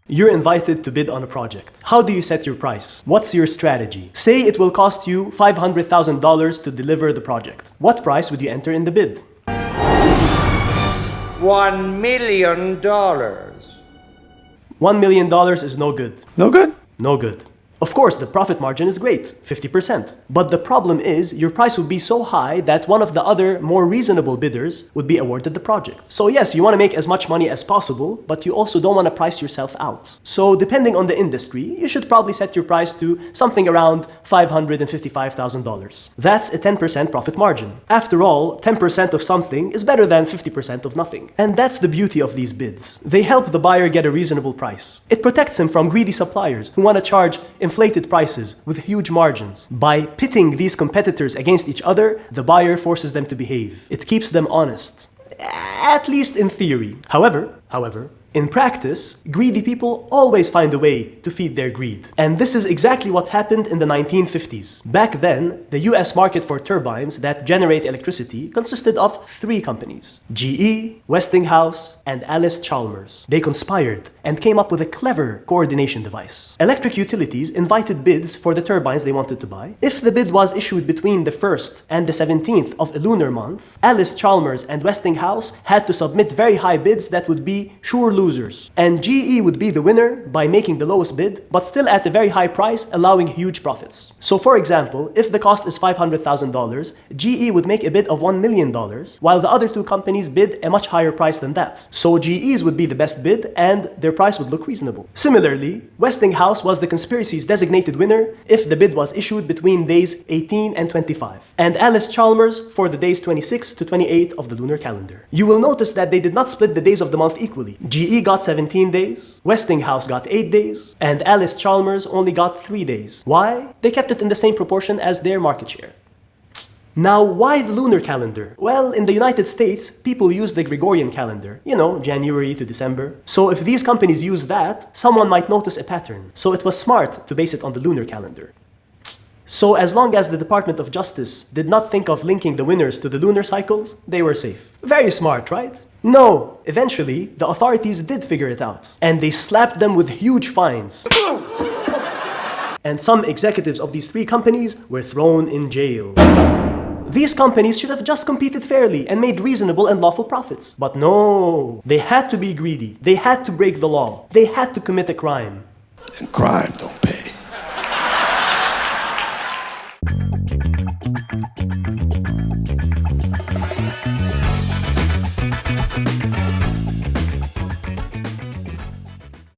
You're invited to bid on a project. How do you set your price? What's your strategy? Say it will cost you $500,000 to deliver the project. What price would you enter in the bid? $1 million. $1 million is no good. No good? No good. Of course, the profit margin is great, 50%. But the problem is, your price would be so high that one of the other, more reasonable bidders would be awarded the project. So yes, you want to make as much money as possible, but you also don't want to price yourself out. So depending on the industry, you should probably set your price to something around $555,000. That's a 10% profit margin. After all, 10% of something is better than 50% of nothing. And that's the beauty of these bids. They help the buyer get a reasonable price. It protects him from greedy suppliers who want to charge inflated prices with huge margins. By pitting these competitors against each other, the buyer forces them to behave. It keeps them honest. At least in theory. However, in practice, greedy people always find a way to feed their greed. And this is exactly what happened in the 1950s. Back then, the US market for turbines that generate electricity consisted of 3 companies: GE, Westinghouse, and Allis-Chalmers. They conspired and came up with a clever coordination device. Electric utilities invited bids for the turbines they wanted to buy. If the bid was issued between the 1st and the 17th of a lunar month, Allis-Chalmers and Westinghouse had to submit very high bids that would be sure losers. And GE would be the winner by making the lowest bid, but still at a very high price, allowing huge profits. So for example, if the cost is $500,000, GE would make a bid of $1 million, while the other 2 companies bid a much higher price than that. So GE's would be the best bid, and their price would look reasonable. Similarly, Westinghouse was the conspiracy's designated winner if the bid was issued between days 18 and 25, and Allis-Chalmers for the days 26 to 28 of the lunar calendar. You will notice that they did not split the days of the month equally. GE got 17 days, Westinghouse got 8 days, and Allis-Chalmers only got 3 days. Why? They kept it in the same proportion as their market share. Now, why the lunar calendar? Well, in the United States, people use the Gregorian calendar. You know, January to December. So if these companies use that, someone might notice a pattern. So it was smart to base it on the lunar calendar. So as long as the Department of Justice did not think of linking the winners to the lunar cycles, they were safe. Very smart, right? No, eventually, the authorities did figure it out. And they slapped them with huge fines. And some executives of these 3 companies were thrown in jail. These companies should have just competed fairly and made reasonable and lawful profits. But no, they had to be greedy. They had to break the law. They had to commit a crime. And crime don't pay.